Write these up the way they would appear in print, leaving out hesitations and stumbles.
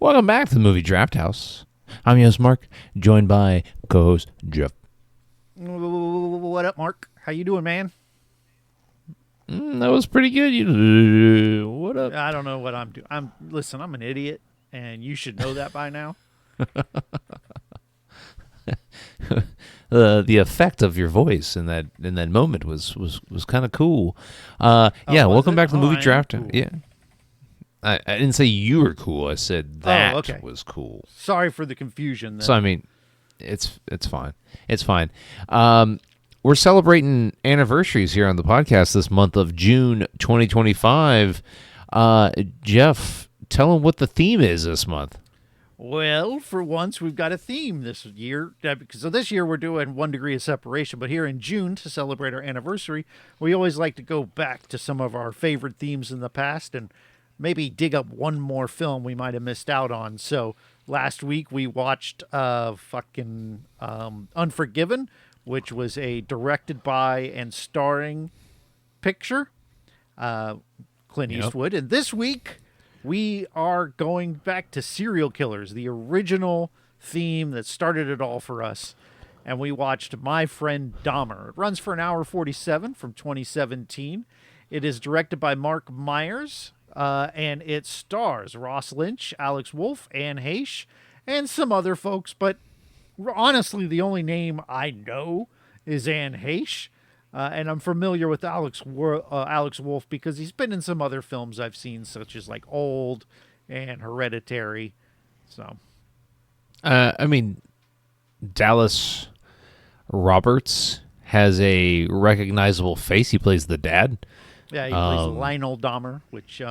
Welcome back to the Movie Draft House. I'm your host, Mark, joined by co-host Jeff. What up, Mark? How you doing, man? That was pretty good. You, what up? I don't know what I'm doing. Listen, I'm an idiot, and you should know that by now. The effect of your voice in that moment was kind of cool. Welcome back to the Movie Draft. Cool. Yeah, I didn't say you were cool. I said that was cool. Sorry for the confusion. Then. So I mean, it's fine. It's fine. We're celebrating anniversaries here on the podcast this month of June 2025. Jeff, tell them what the theme is this month. Well, for once, we've got a theme this year. So this year we're doing 1 Degree of Separation, but here in June, to celebrate our anniversary, we always like to go back to some of our favorite themes in the past and maybe dig up one more film we might have missed out on. So last week we watched Unforgiven, which was a directed by and starring picture, Clint Eastwood. And this week we are going back to serial killers, the original theme that started it all for us. And we watched My Friend Dahmer. It runs for an hour 47 from 2017. It is directed by Mark Myers, and it stars Ross Lynch, Alex Wolff, Anne Heche, and some other folks. But honestly, the only name I know is Anne Heche. And I'm familiar with Alex Wolff because he's been in some other films I've seen, such as like Old and Hereditary. So, I mean, Dallas Roberts has a recognizable face. He plays the dad. Yeah, he plays Lionel Dahmer, which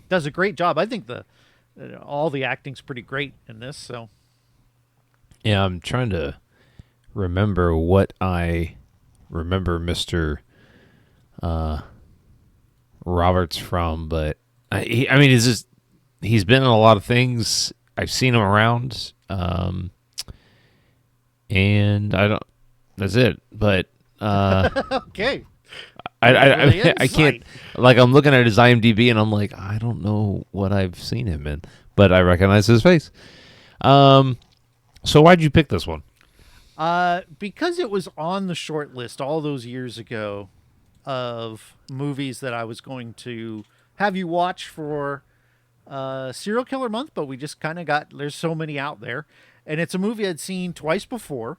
does a great job. I think all the acting's pretty great in this. So, yeah, I'm trying to remember what I remember Mr. Roberts from, but he's been in a lot of things. I've seen him around, and that's it. But okay, I can't. Like, I'm looking at his IMDb, and I'm like, I don't know what I've seen him in, but I recognize his face. So why'd you pick this one? Because it was on the short list all those years ago of movies that I was going to have you watch for Serial Killer Month, but we just kind of there's so many out there. And it's a movie I'd seen twice before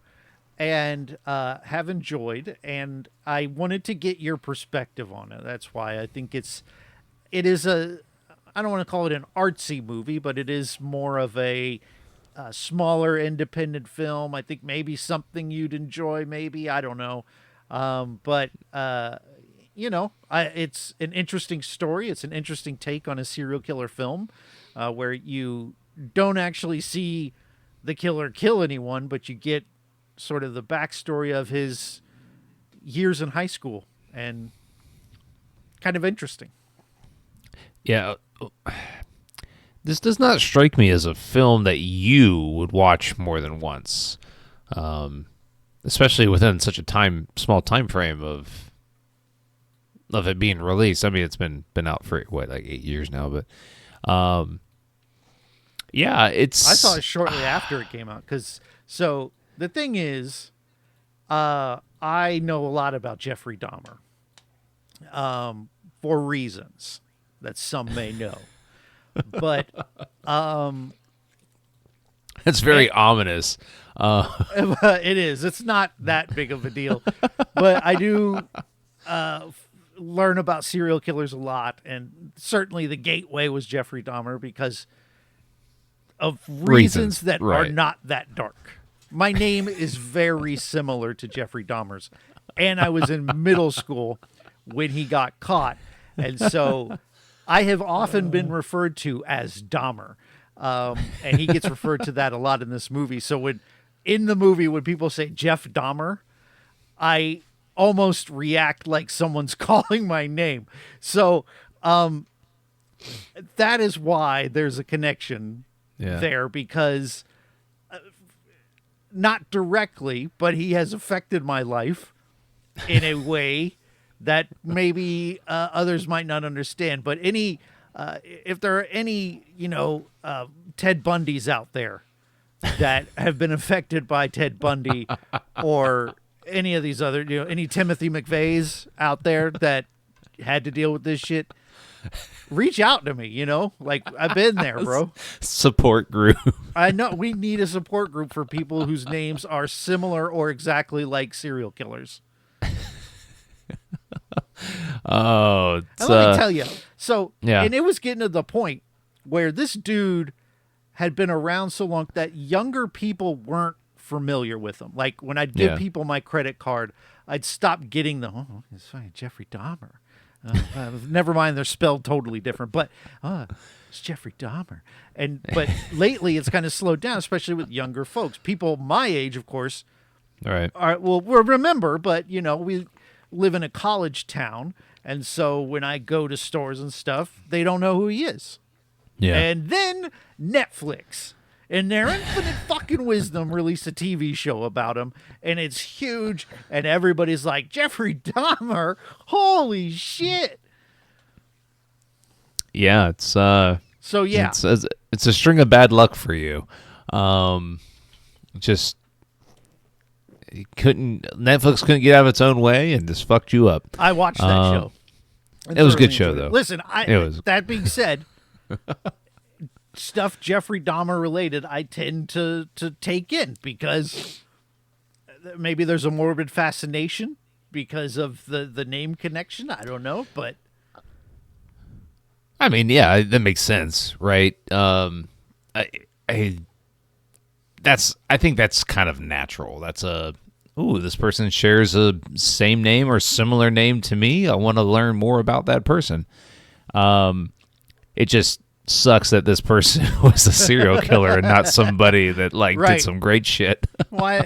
and have enjoyed, and I wanted to get your perspective on it. That's why I think it is I don't want to call it an artsy movie, but it is more of a smaller independent film. I think maybe something you'd enjoy, maybe, I don't know. It's an interesting story. It's an interesting take on a serial killer film where you don't actually see the killer kill anyone, but you get sort of the backstory of his years in high school, and kind of interesting. Yeah. This does not strike me as a film that you would watch more than once, especially within such a small time frame of it being released. I mean, it's been out for like 8 years now, but I saw it shortly after it came out. So the thing is, I know a lot about Jeffrey Dahmer, for reasons that some may know. But it's very ominous. It is. It's not that big of a deal, but I do learn about serial killers a lot, and certainly the gateway was Jeffrey Dahmer because of reasons that are not that dark. My name is very similar to Jeffrey Dahmer's, and I was in middle school when he got caught, and so I have often been referred to as Dahmer, and he gets referred to that a lot in this movie. So when people say Jeff Dahmer, I almost react like someone's calling my name. So that is why there's a connection there, because not directly, but he has affected my life in a way that maybe others might not understand. But if there are any, Ted Bundys out there that have been affected by Ted Bundy, or any of these other, any Timothy McVeighs out there that had to deal with this shit, reach out to me, like I've been there, bro. Support group. I know we need a support group for people whose names are similar or exactly like serial killers. Oh, and let me tell you. So, yeah. And it was getting to the point where this dude had been around so long that younger people weren't familiar with him. Like when I'd give people my credit card, I'd stop getting the, it's funny, Jeffrey Dahmer. Never mind, they're spelled totally different, but it's Jeffrey Dahmer. But lately it's kind of slowed down, especially with younger folks. People my age, of course, right. We'll remember, but we live in a college town, and so when I go to stores and stuff, they don't know who he is. Yeah. And then Netflix, in their infinite fucking wisdom, released a TV show about him, and it's huge, and everybody's like, Jeffrey Dahmer, holy shit. Yeah, it's so yeah, it's a string of bad luck for you. Just Netflix couldn't get out of its own way and just fucked you up. I watched that show. It was a good show, though. Listen, that being said, stuff Jeffrey Dahmer related, I tend to take in because maybe there's a morbid fascination because of the name connection. I don't know, but I mean, yeah, that makes sense, right? I think that's kind of natural. That's this person shares a same name or similar name to me. I want to learn more about that person. It just sucks that this person was a serial killer and not somebody that did some great shit. Why,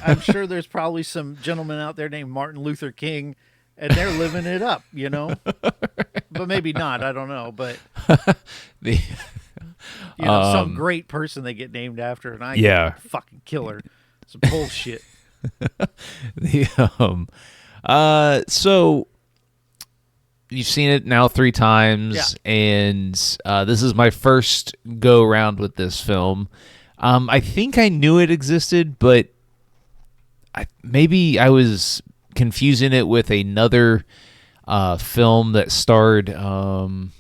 I'm sure there's probably some gentleman out there named Martin Luther King, and they're living it up, but maybe not. I don't know, but some great person they get named after, and I get fucking killer. It's bullshit. So you've seen it now 3 times, and this is my first go around with this film. I think I knew it existed, but maybe I was confusing it with another film that starred. Who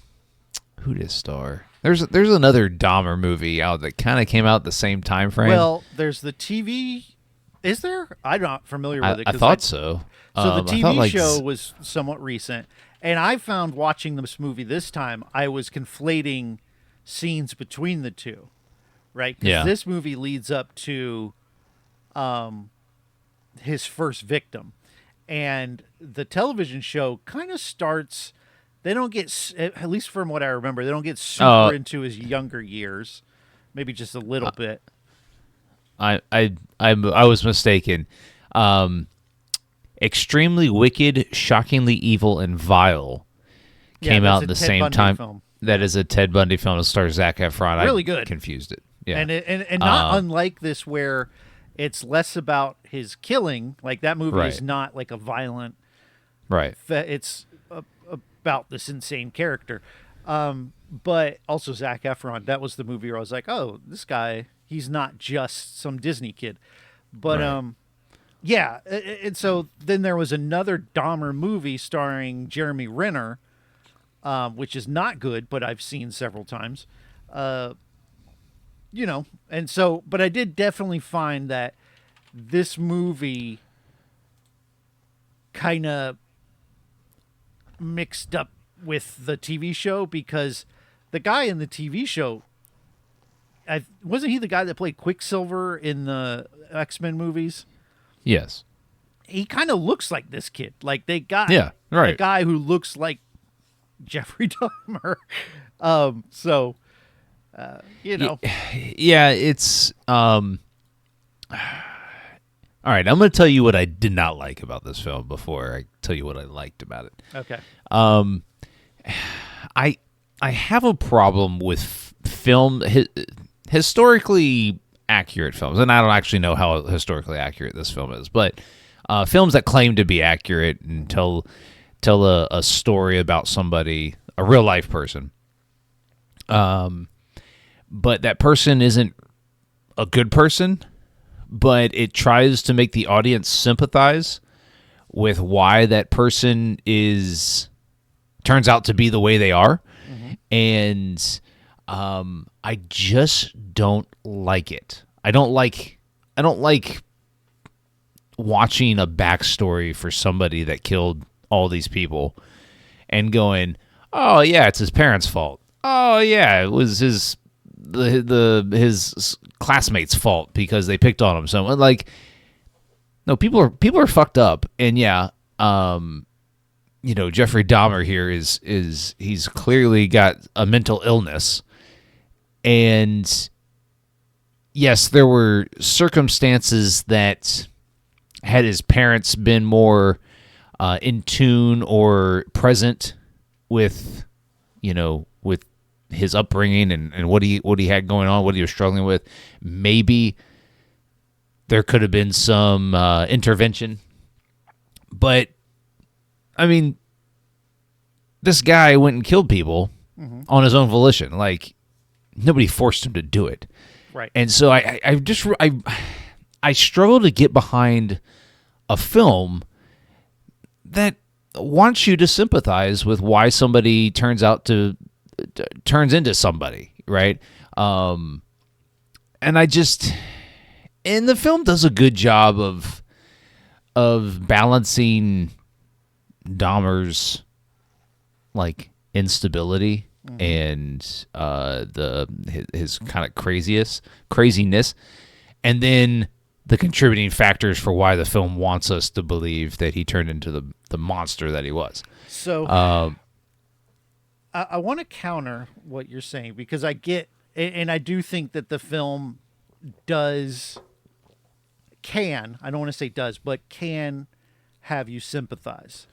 did it star? There's another Dahmer movie out that kind of came out the same time frame. Well, there's the TV. Is there? I'm not familiar with it. I thought so. So the TV show was somewhat recent, and I found watching this movie this time, I was conflating scenes between the two, right? Because this movie leads up to his first victim, and the television show kind of starts. They don't get, at least from what I remember, they don't get super into his younger years, maybe just a little bit. I was mistaken. Extremely Wicked, Shockingly Evil, and Vile came out at the same time. Film. That is a Ted Bundy film that stars Zac Efron. Really I good. Confused it. Yeah, and not unlike this, where it's less about his killing. Like that movie is not like a violent. Right. It's about this insane character, but also Zac Efron. That was the movie where I was like, oh, this guy. He's not just some Disney kid. But, yeah. And so then there was another Dahmer movie starring Jeremy Renner, which is not good, but I've seen several times. And so, but I did definitely find that this movie kind of mixed up with the TV show, because the guy in the TV show, wasn't he the guy that played Quicksilver in the X-Men movies? Yes. He kind of looks like this kid. Like they got a guy who looks like Jeffrey Dahmer. Yeah, it's all right, I'm going to tell you what I did not like about this film before I tell you what I liked about it. Okay. I have a problem with film historically accurate films, and I don't actually know how historically accurate this film is, but films that claim to be accurate and tell a story about somebody, a real life person. but that person isn't a good person, but it tries to make the audience sympathize with why that person turns out to be the way they are. Mm-hmm. And I just don't like it. I don't like watching a backstory for somebody that killed all these people and going, oh yeah, it's his parents' fault. Oh yeah, it was his classmates' fault because they picked on him. So like, no, people are fucked up, and yeah, Jeffrey Dahmer here is he's clearly got a mental illness, and yes, there were circumstances that had his parents been more in tune or present with, with his upbringing and what he had going on, what he was struggling with, maybe there could have been some intervention. But I mean, this guy went and killed people on his own volition. Like, nobody forced him to do it. Right. And so I struggle to get behind a film that wants you to sympathize with why somebody turns into somebody, right? And the film does a good job of balancing Dahmer's like instability and his kind of craziness, and then the contributing factors for why the film wants us to believe that he turned into the monster that he was. So I want to counter what you're saying, because I get, and I do think that the film can have you sympathize.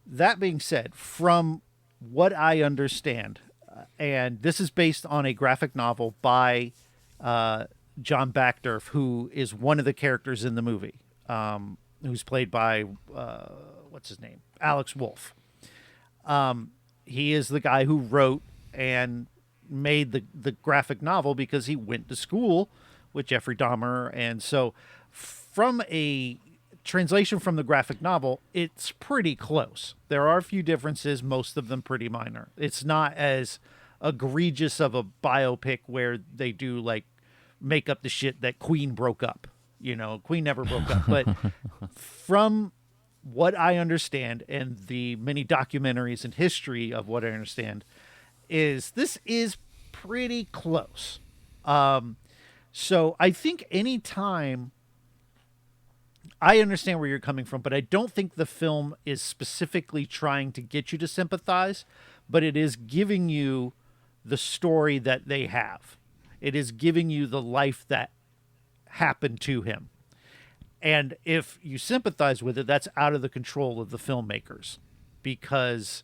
That being said, from what I understand, and this is based on a graphic novel by John Backdorf, who is one of the characters in the movie, who's played by, what's his name? Alex Wolff. He is the guy who wrote and made the graphic novel because he went to school with Jeffrey Dahmer. And so from a translation from the graphic novel, it's pretty close. There are a few differences, most of them pretty minor. It's not as egregious of a biopic where they do like make up the shit that Queen broke up. Queen never broke up. But from what I understand, and the many documentaries and history of what I understand, this is pretty close. So I think anytime, I understand where you're coming from, but I don't think the film is specifically trying to get you to sympathize, but it is giving you the story that they have. It is giving you the life that happened to him. And if you sympathize with it, that's out of the control of the filmmakers, because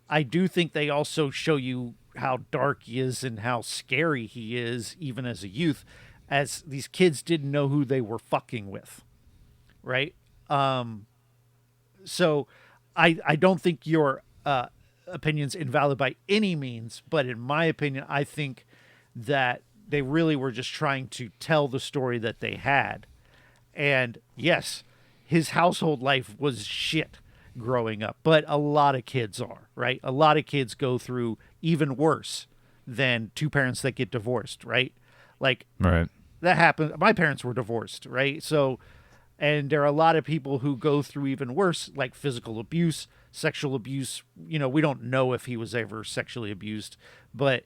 I do think they also show you how dark he is and how scary he is, even as a youth, as these kids didn't know who they were fucking with. Right? So I don't think your opinion's invalid by any means, but in my opinion, I think that they really were just trying to tell the story that they had. And yes, his household life was shit growing up, but a lot of kids are, right? A lot of kids go through even worse than two parents that get divorced, right? Like, right. That happened. My parents were divorced, right? So, and there are a lot of people who go through even worse, like physical abuse, sexual abuse. We don't know if he was ever sexually abused, but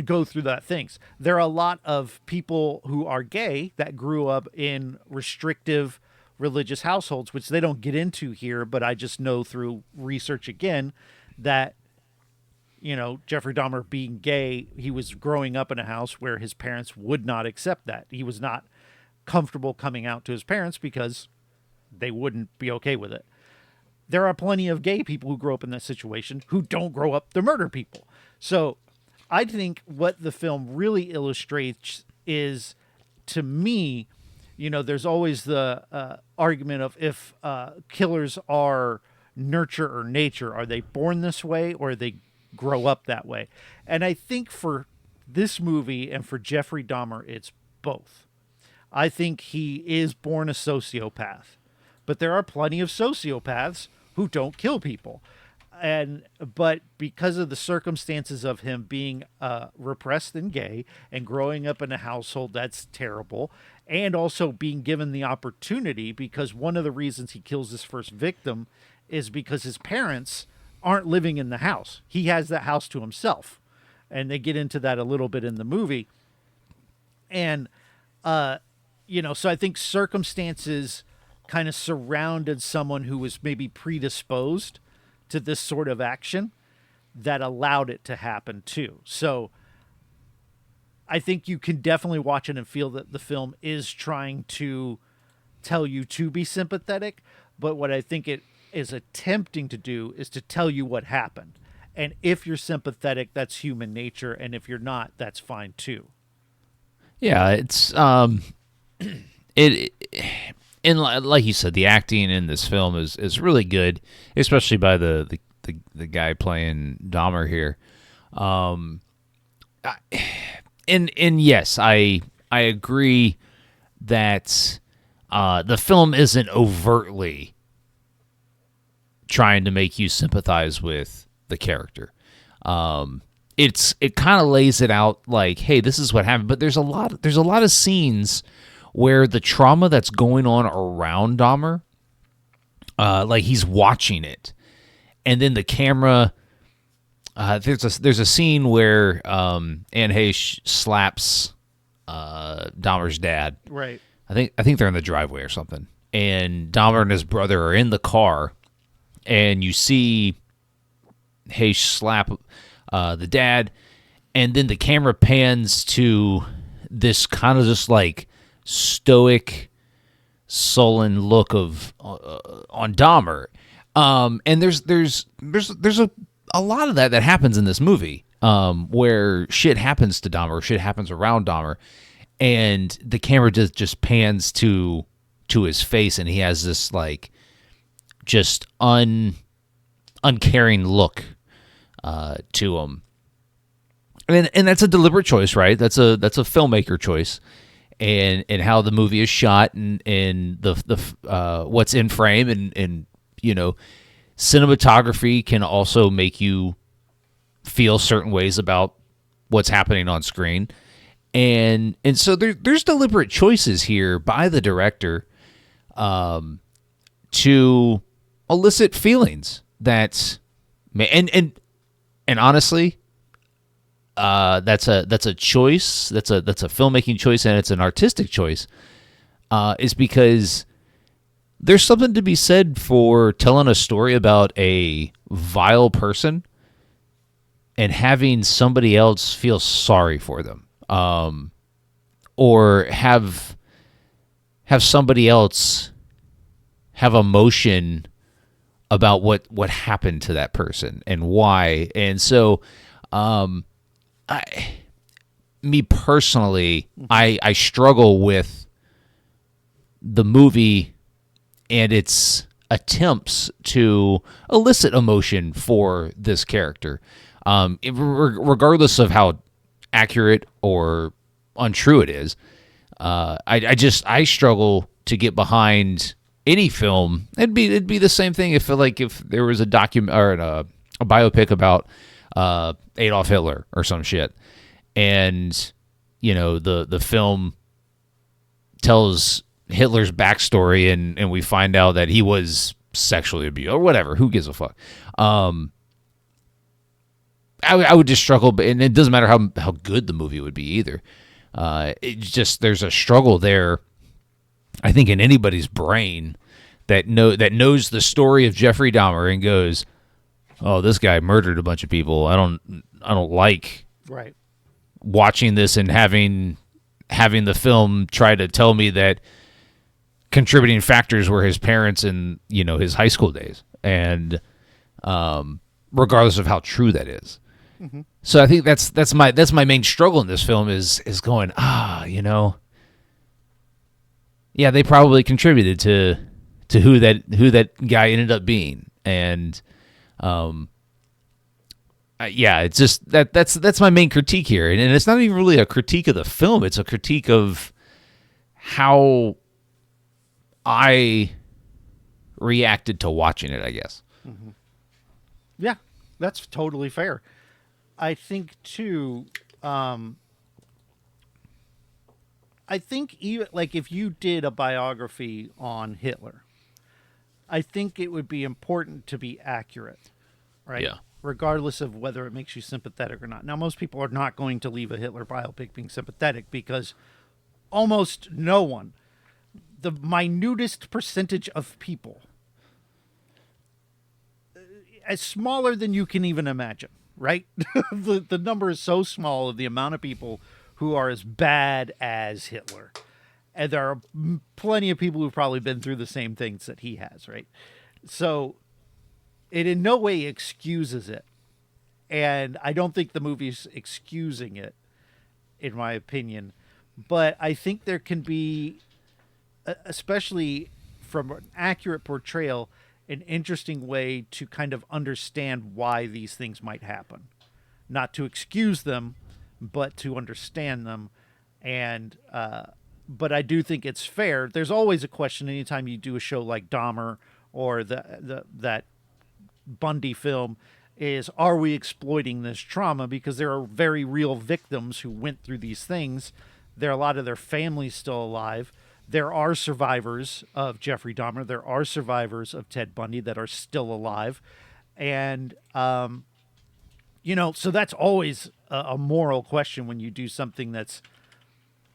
go through that things. There are a lot of people who are gay that grew up in restrictive religious households, which they don't get into here, but I just know through research again that, Jeffrey Dahmer being gay, he was growing up in a house where his parents would not accept that. He was not comfortable coming out to his parents because they wouldn't be okay with it. There are plenty of gay people who grow up in that situation who don't grow up to murder people. So I think what the film really illustrates is, to me, there's always the argument of if killers are nurture or nature. Are they born this way, or are they grow up that way. And I think for this movie and for Jeffrey Dahmer, it's both. I think he is born a sociopath, but there are plenty of sociopaths who don't kill people. But because of the circumstances of him being repressed and gay and growing up in a household that's terrible, and also being given the opportunity, because one of the reasons he kills his first victim is because his parents aren't living in the house. He has that house to himself, and they get into that a little bit in the movie. And so I think circumstances kind of surrounded someone who was maybe predisposed to this sort of action that allowed it to happen too. So I think you can definitely watch it and feel that the film is trying to tell you to be sympathetic, but what I think it is attempting to do is to tell you what happened. And if you're sympathetic, that's human nature, and if you're not, that's fine too. Yeah, it's and like you said, the acting in this film is really good, especially by the guy playing Dahmer here. And yes, I agree that the film isn't overtly trying to make you sympathize with the character. It kind of lays it out like, hey, this is what happened. But there's a lot of scenes where the trauma that's going on around Dahmer, like he's watching it, and then the camera. There's a scene where Anne Heche slaps Dahmer's dad. Right. I think they're in the driveway or something, and Dahmer and his brother are in the car, and you see Heche slap the dad, and then the camera pans to this kind of just like stoic, sullen look of on Dahmer, and there's a lot of that happens in this movie, where shit happens to Dahmer, shit happens around Dahmer, and the camera just pans to his face, and he has this like just uncaring look to him, and that's a deliberate choice, right? That's a filmmaker choice, and how the movie is shot, and the what's in frame, and cinematography can also make you feel certain ways about what's happening on screen, and so there's deliberate choices here by the director to elicit feelings that and honestly, that's a choice. That's a filmmaking choice, and it's an artistic choice. Is because there's something to be said for telling a story about a vile person and having somebody else feel sorry for them, or have somebody else have emotion about what happened to that person and why. And so, me personally, I struggle with the movie and its attempts to elicit emotion for this character, regardless of how accurate or untrue it is. I struggle to get behind any film. It'd be the same thing if there was a a biopic about Adolf Hitler or some shit, and the film tells Hitler's backstory, and we find out that he was sexually abused or whatever. Who gives a fuck? I would just struggle, and it doesn't matter how good the movie would be either. It's just there's a struggle there, I think, in anybody's brain that knows the story of Jeffrey Dahmer and goes, "Oh, this guy murdered a bunch of people. I don't like right watching this and having the film try to tell me that contributing factors were his parents in his high school days, and regardless of how true that is." Mm-hmm. So I think that's my main struggle in this film is going, yeah, they probably contributed to who that guy ended up being, and yeah, it's just that's my main critique here, and it's not even really a critique of the film. It's a critique of how I reacted to watching it, I guess. Mm-hmm. Yeah, that's totally fair. I think too. I think even like if you did a biography on Hitler, I think it would be important to be accurate, right? Yeah. Regardless of whether it makes you sympathetic or not. Now, most people are not going to leave a Hitler biopic being sympathetic because almost no one, the minutest percentage of people, as smaller than you can even imagine, right? The number is so small of the amount of people who are as bad as Hitler. And there are plenty of people who've probably been through the same things that he has, right? So it in no way excuses it. And I don't think the movie's excusing it, in my opinion. But I think there can be, especially from an accurate portrayal, an interesting way to kind of understand why these things might happen. Not to excuse them, but to understand them. And but I do think it's fair. There's always a question anytime you do a show like Dahmer or that Bundy film is, are we exploiting this trauma? Because there are very real victims who went through these things. There are a lot of their families still alive. There are survivors of Jeffrey Dahmer. There are survivors of Ted Bundy that are still alive. And, so that's always a moral question when you do something that's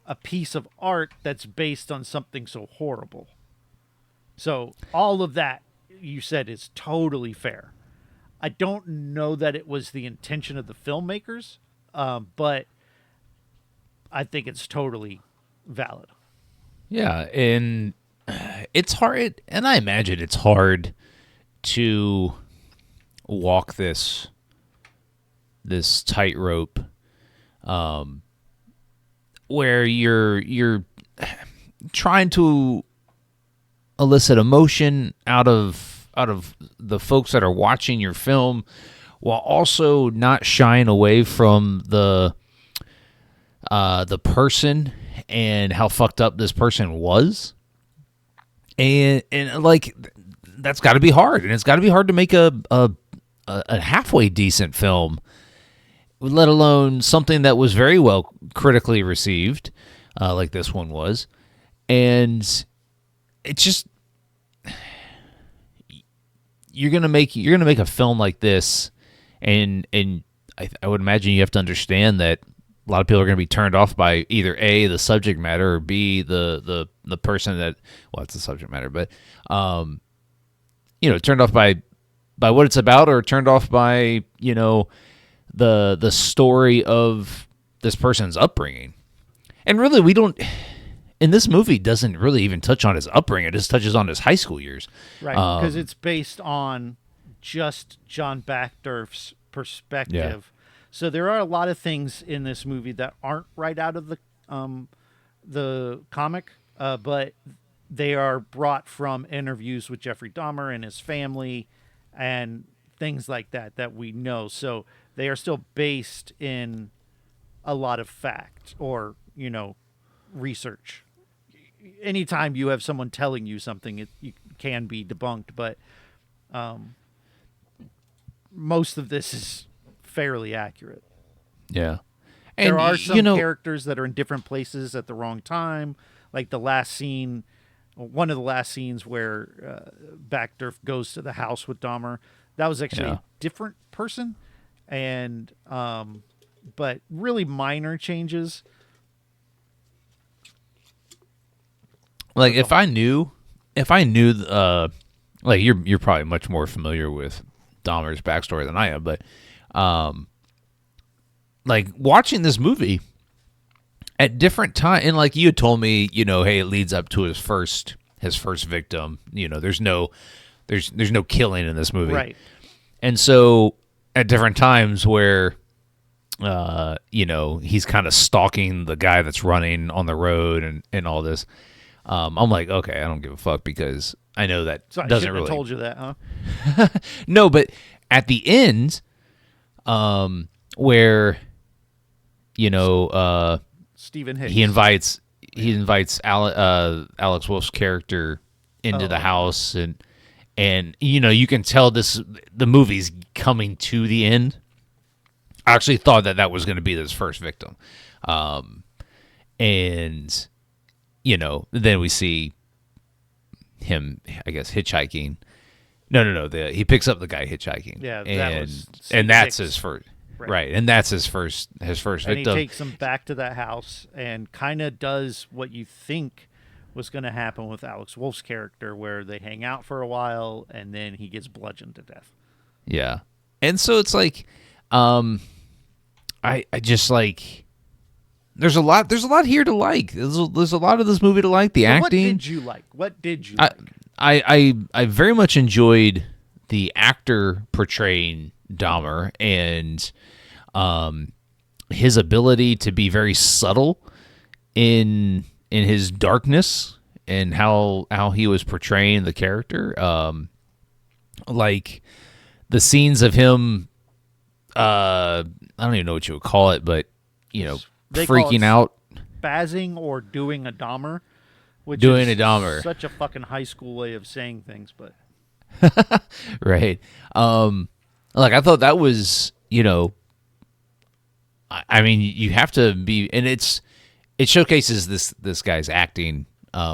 a piece of art that's based on something so horrible. So all of that you said is totally fair. I don't know that it was the intention of the filmmakers, but I think it's totally valid. Yeah, and it's hard, and I imagine it's hard to walk this tightrope, where you're trying to elicit emotion out of the folks that are watching your film, while also not shying away from the person and how fucked up this person was. And like, that's got to be hard, and it's got to be hard to make a halfway decent film, let alone something that was very well critically received, like this one was. And it's just, you're gonna make a film like this, and I would imagine you have to understand that a lot of people are going to be turned off by either A, the subject matter, or B, the person that, well, it's the subject matter, but turned off by what it's about, or turned off by the story of this person's upbringing. And really, we don't, in this movie, doesn't really even touch on his upbringing. It just touches on his high school years, right? Because it's based on just John Backdorf's perspective. Yeah. So there are a lot of things in this movie that aren't right out of the comic, but they are brought from interviews with Jeffrey Dahmer and his family and things like that we know. So they are still based in a lot of fact or, research. Anytime you have someone telling you something, it can be debunked, but most of this is fairly accurate. Yeah. And there are some characters that are in different places at the wrong time. Like the last scene, one of the last scenes where Backdorf goes to the house with Dahmer. That was actually a different person. And, but really minor changes. Like if I knew, like you're probably much more familiar with Dahmer's backstory than I am, but like watching this movie at different times, and like you had told me, hey, it leads up to his first victim. There's no killing in this movie, right? And so at different times where he's kind of stalking the guy that's running on the road and all this, I'm like, okay, I don't give a fuck, because I know that doesn't really. I told you that, huh? No, but at the end, where Stephen Hicks. he invites Alex Wolff's character into the house, and you can tell the movie's coming to the end. I actually thought that was going to be this first victim, and then we see him, I guess, hitchhiking. No. He picks up the guy hitchhiking. Yeah, and that's his first. Right, and that's his first victim. And he takes him back to that house and kind of does what you think was going to happen with Alex Wolff's character, where they hang out for a while and then he gets bludgeoned to death. Yeah, and so it's like, I just like. There's a lot here to like. There's a lot of this movie to like. The acting. What did you like? I very much enjoyed the actor portraying Dahmer and his ability to be very subtle in his darkness and how he was portraying the character. Like the scenes of him, I don't even know what you would call it, but They freaking out, spazzing, or doing a Dahmer, which doing is a Dahmer. Such a fucking high school way of saying things, but right. Like I thought that was, I mean, you have to be, and it showcases this guy's acting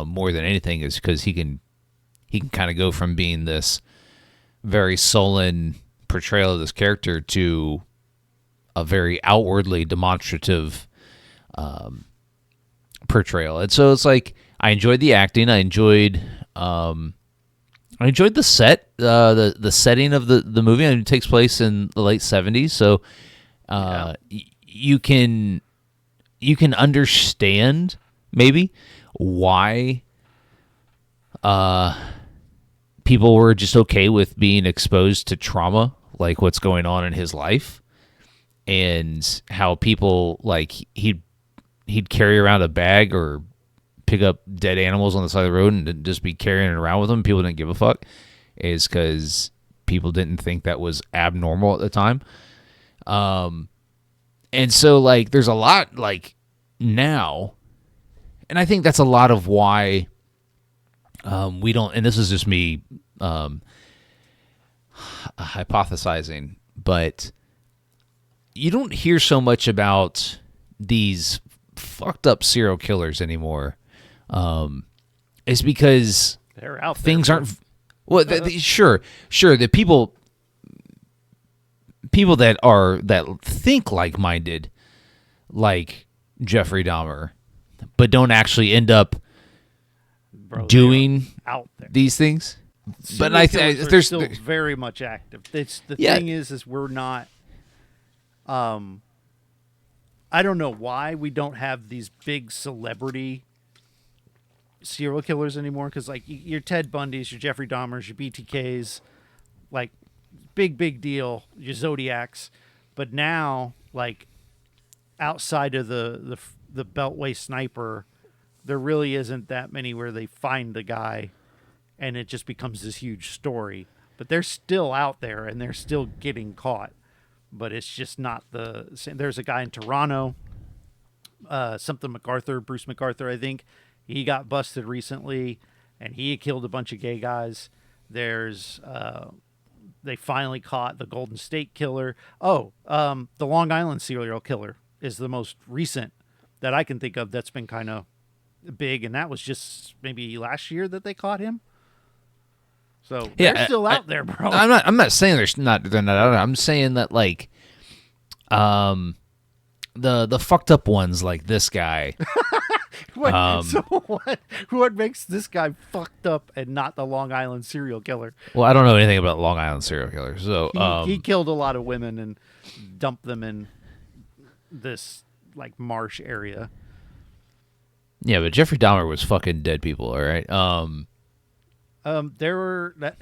more than anything, is because he can kind of go from being this very sullen portrayal of this character to a very outwardly demonstrative portrayal. And so it's like, I enjoyed the acting. I enjoyed the set, the setting of the movie. And it takes place in the late 70s, so you can understand maybe why people were just okay with being exposed to trauma, like what's going on in his life, and how people, like, he'd carry around a bag or pick up dead animals on the side of the road and just be carrying it around with him. People didn't give a fuck, is because people didn't think that was abnormal at the time. And so, like, there's a lot, like, now, and I think that's a lot of why we don't, and this is just me hypothesizing, but you don't hear so much about these fucked up serial killers anymore. Is because they're out there. Things aren't well. Sure. The people that think like-minded, like Jeffrey Dahmer, but don't actually end up doing out there these things. Serial But killers are there's still very much active. It's the thing is we're not. I don't know why we don't have these big celebrity serial killers anymore, because like your Ted Bundys, your Jeffrey Dahmers, your BTKs, like big deal, your Zodiacs. But now, like, outside of the Beltway sniper, there really isn't that many where they find the guy and it just becomes this huge story. But they're still out there and they're still getting caught. But it's just not the same. There's a guy in Toronto, Bruce MacArthur, I think. He got busted recently, and he had killed a bunch of gay guys. There's, they finally caught the Golden State Killer. The Long Island serial killer is the most recent that I can think of that's been kind of big, and that was just maybe last year that they caught him. So they're still out there, bro. I'm not saying they're not out there. I'm saying that, like, the fucked up ones, like this guy. What makes this guy fucked up and not the Long Island serial killer? Well, I don't know anything about Long Island serial killers. So he killed a lot of women and dumped them in this, like, marsh area. Yeah, but Jeffrey Dahmer was fucking dead people, all right?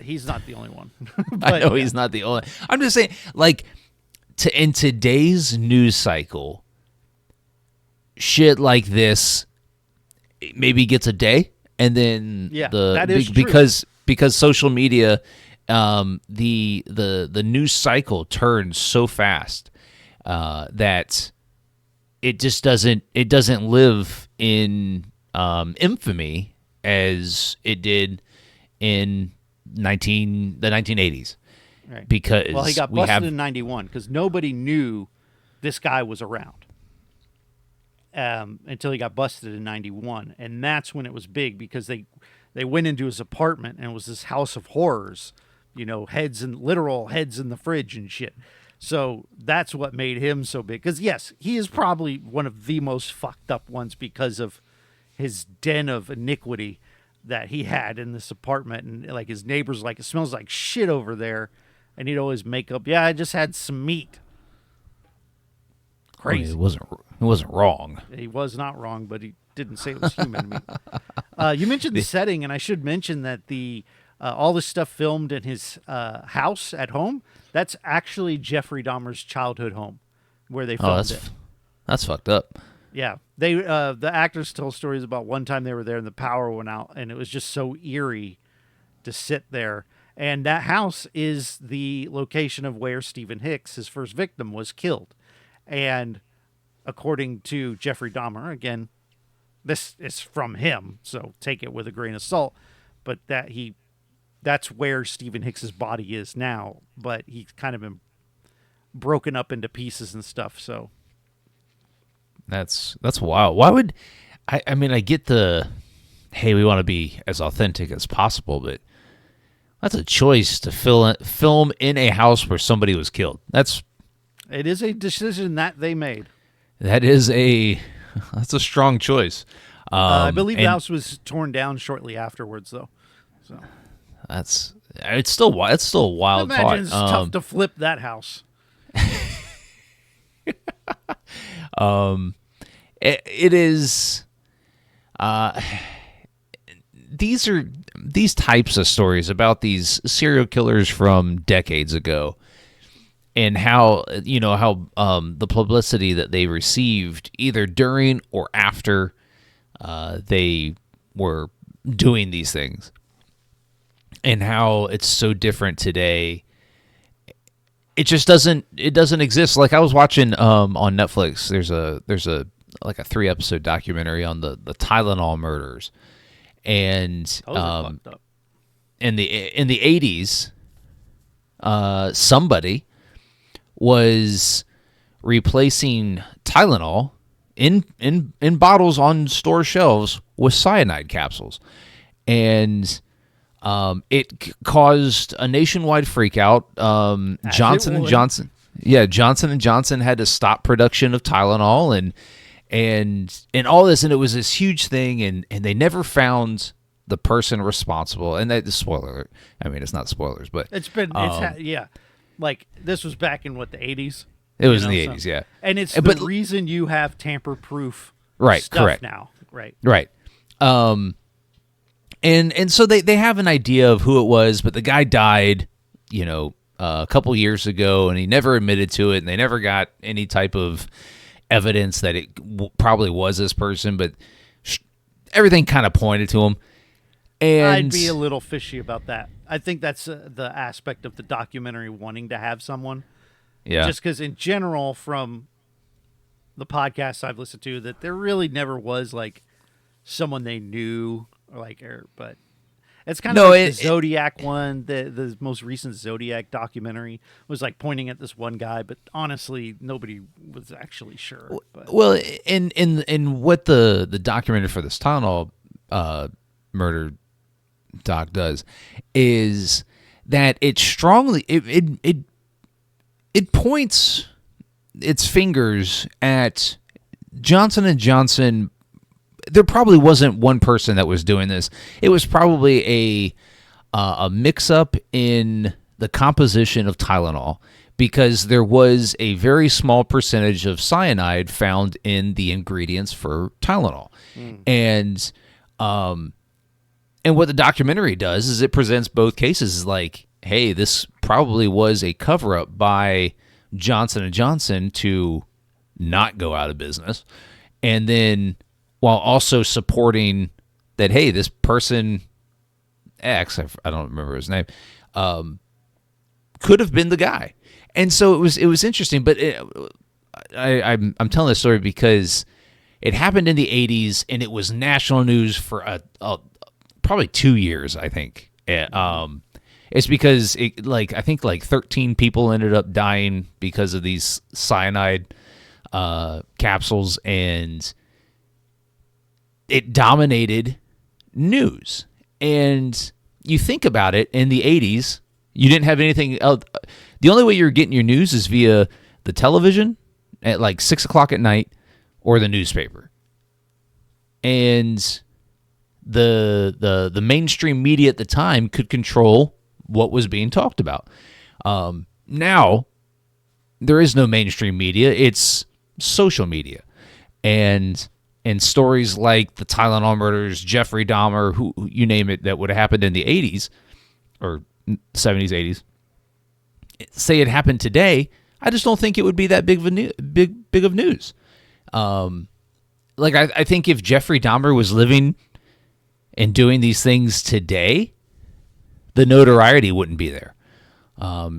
He's not the only one. But, I know he's not the only. I'm just saying, like, in today's news cycle, shit like this maybe gets a day, and then that is true. Because social media the news cycle turns so fast that it just doesn't live in infamy as it did in the 1980s. Right. Because he got busted in 91 because nobody knew this guy was around until he got busted in 91. And that's when it was big because they went into his apartment and it was this house of horrors, literal heads in the fridge and shit. So that's what made him so big. Because, yes, he is probably one of the most fucked up ones because of his den of iniquity that he had in this apartment. And, like, his neighbors, like, it smells like shit over there. And he'd always make up, I just had some meat. Crazy. I mean, it wasn't wrong. He was not wrong, but he didn't say it was human meat. You mentioned the setting, and I should mention that the all this stuff filmed in his house at home, that's actually Jeffrey Dahmer's childhood home where they filmed it. That's fucked up. Yeah. They the actors tell stories about one time they were there and the power went out, and it was just so eerie to sit there. And that house is the location of where Stephen Hicks, his first victim, was killed. And according to Jeffrey Dahmer, again, this is from him, so take it with a grain of salt, but that's where Stephen Hicks's body is now, but he's kind of been broken up into pieces and stuff, so. That's wild. Why would I mean, I get the, hey, we want to be as authentic as possible, but that's a choice to film in a house where somebody was killed. It is a decision that they made. That's a strong choice. I believe the house was torn down shortly afterwards, though. So it's still a wild thought. Imagine it's tough to flip that house. It is. These types of stories about these serial killers from decades ago, and how the publicity that they received either during or after they were doing these things, and how it's so different today. It just doesn't exist. Like, I was watching on Netflix. There's a like a 3-episode documentary on the Tylenol murders, and fucked up. in the 80s, somebody was replacing Tylenol in bottles on store shelves with cyanide capsules, and it caused a nationwide freakout. Johnson & Johnson had to stop production of Tylenol and all this, and it was this huge thing, and they never found the person responsible. And that, spoiler alert, I mean, it's not spoilers, but like, this was back in what, the 80s? It was in the 80s, yeah. And it's the reason you have tamper-proof stuff correct. now. Right. And so they have an idea of who it was, but the guy died, a couple years ago, and he never admitted to it, and they never got any type of evidence that it probably was this person, but everything kind of pointed to him. And I'd be a little fishy about that. I think that's the aspect of the documentary wanting to have someone. Yeah. Just because in general, from the podcasts I've listened to, that there really never was like someone they knew but it's kind of the Zodiac one. The most recent Zodiac documentary was like pointing at this one guy, but honestly, nobody was actually sure. But. Well, in what the documentary for this Tylenol murder doc does is that it strongly it points its fingers at Johnson & Johnson. There probably wasn't one person that was doing this. It was probably a mix-up in the composition of Tylenol, because there was a very small percentage of cyanide found in the ingredients for Tylenol. And what the documentary does is it presents both cases like, hey, this probably was a cover-up by Johnson & Johnson to not go out of business. And then while also supporting that, hey, this person X, I don't remember his name, could have been the guy. And so it was interesting. But I'm telling this story because it happened in the 80s, and it was national news for probably 2 years, I think. It's because I think 13 people ended up dying because of these cyanide capsules, and it dominated news. And you think about it, in the 80s, you didn't have anything else. The only way you're getting your news is via the television at 6 o'clock at night or the newspaper. And the mainstream media at the time could control what was being talked about. Now, there is no mainstream media. It's social media. And stories like the Tylenol murders, Jeffrey Dahmer, who you name it, that would have happened in the 80s or 70s, 80s, say it happened today, I just don't think it would be that big of news. I think if Jeffrey Dahmer was living and doing these things today, the notoriety wouldn't be there.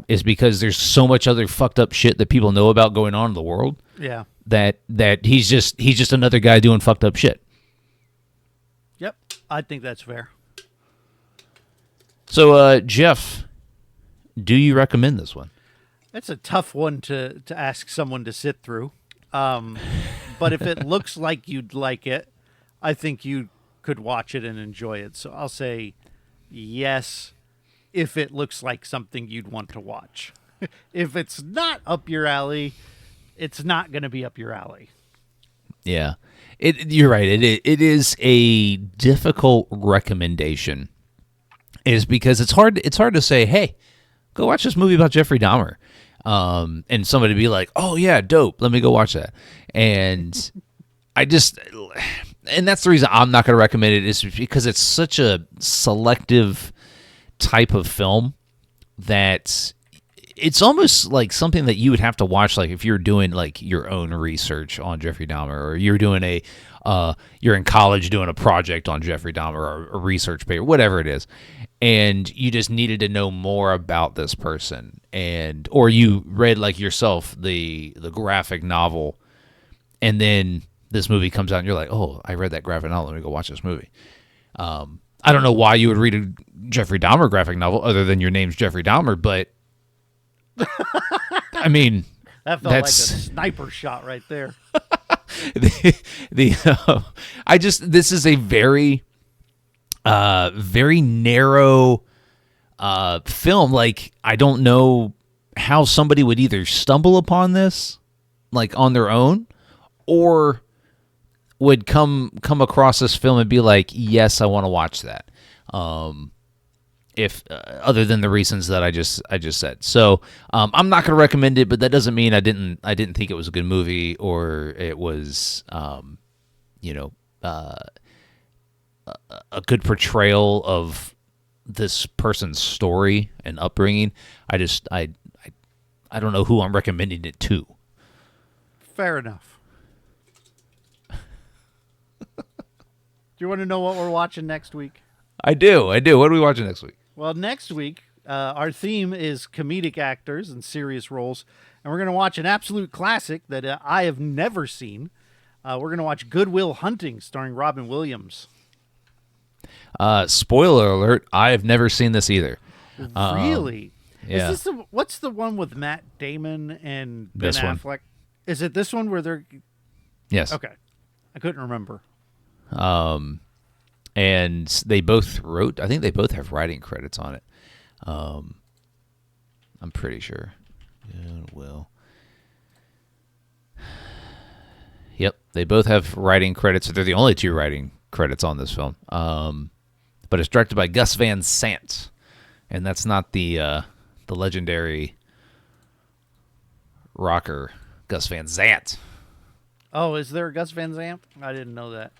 Is because there's so much other fucked up shit that people know about going on in the world. Yeah. That he's just another guy doing fucked up shit. Yep, I think that's fair. So, Jeff, do you recommend this one? That's a tough one to ask someone to sit through. But if it looks like you'd like it, I think you could watch it and enjoy it. So I'll say yes, if it looks like something you'd want to watch. If it's not up your alley, it's not going to be up your alley. Yeah, you're right. It is a difficult recommendation. Is because it's hard to say, hey, go watch this movie about Jeffrey Dahmer. And somebody be like, oh yeah, dope, let me go watch that. And and that's the reason I'm not going to recommend it, is because it's such a selective type of film that it's almost like something that you would have to watch, like if you're doing your own research on Jeffrey Dahmer, or you're doing you're in college doing a project on Jeffrey Dahmer, or a research paper, whatever it is, and you just needed to know more about this person, or you read yourself the graphic novel, and then this movie comes out and you're like, oh, I read that graphic novel, let me go watch this movie. I don't know why you would read a Jeffrey Dahmer graphic novel other than your name's Jeffrey Dahmer, but I mean, that felt like a sniper shot right there. This is a very very narrow film. I don't know how somebody would either stumble upon this on their own, or would come across this film and be like, yes, I want to watch that. If other than the reasons that I just said. So I'm not going to recommend it, but that doesn't mean I didn't think it was a good movie, or it was a good portrayal of this person's story and upbringing. I don't know who I'm recommending it to. Fair enough. Do you want to know what we're watching next week? I do. What are we watching next week? Well, next week, our theme is comedic actors and serious roles, and we're going to watch an absolute classic that I have never seen. We're going to watch Good Will Hunting, starring Robin Williams. Spoiler alert, I have never seen this either. Really? Yeah. What's the one with Matt Damon and Ben This one. Affleck? Is it this one where they're... Yes. Okay. I couldn't remember. And they both wrote, I think they both have writing credits on it. I'm pretty sure. Good Will. Yep, they both have writing credits. They're the only two writing credits on this film. But it's directed by Gus Van Sant, and that's not the legendary rocker Gus Van Sant. Oh, is there a Gus Van Sant? I didn't know that.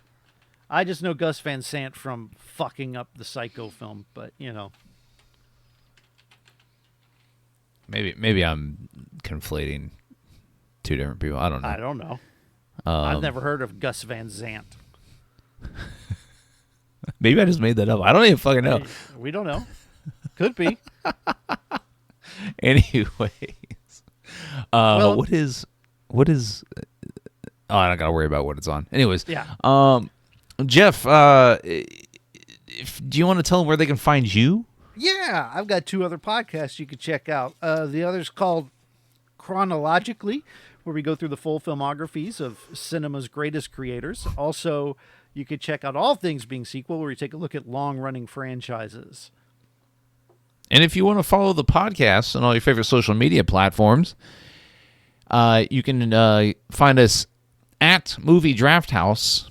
I just know Gus Van Sant from fucking up the Psycho film, but Maybe I'm conflating two different people. I don't know. I don't know. I've never heard of Gus Van Sant. Maybe I just made that up. I don't even fucking know. We don't know. Could be. Anyways, Well, what is? Oh, I don't gotta worry about what it's on. Anyways, yeah. Jeff, do you want to tell them where they can find you? Yeah, I've got 2 other podcasts you could check out. The other's called Chronologically, where we go through the full filmographies of cinema's greatest creators. Also, you could check out All Things Being Sequel, where we take a look at long-running franchises. And if you want to follow the podcast on all your favorite social media platforms, you can find us at Movie Draft House.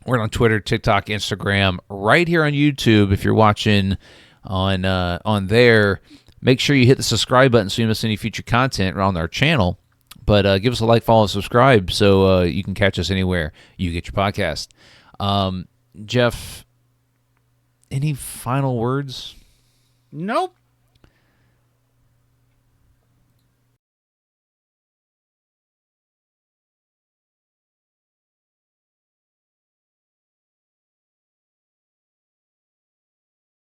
We're on Twitter, TikTok, Instagram, right here on YouTube. If you're watching on there, make sure you hit the subscribe button so you don't miss any future content on our channel. But give us a like, follow, and subscribe so you can catch us anywhere you get your podcast. Jeff, any final words? Nope.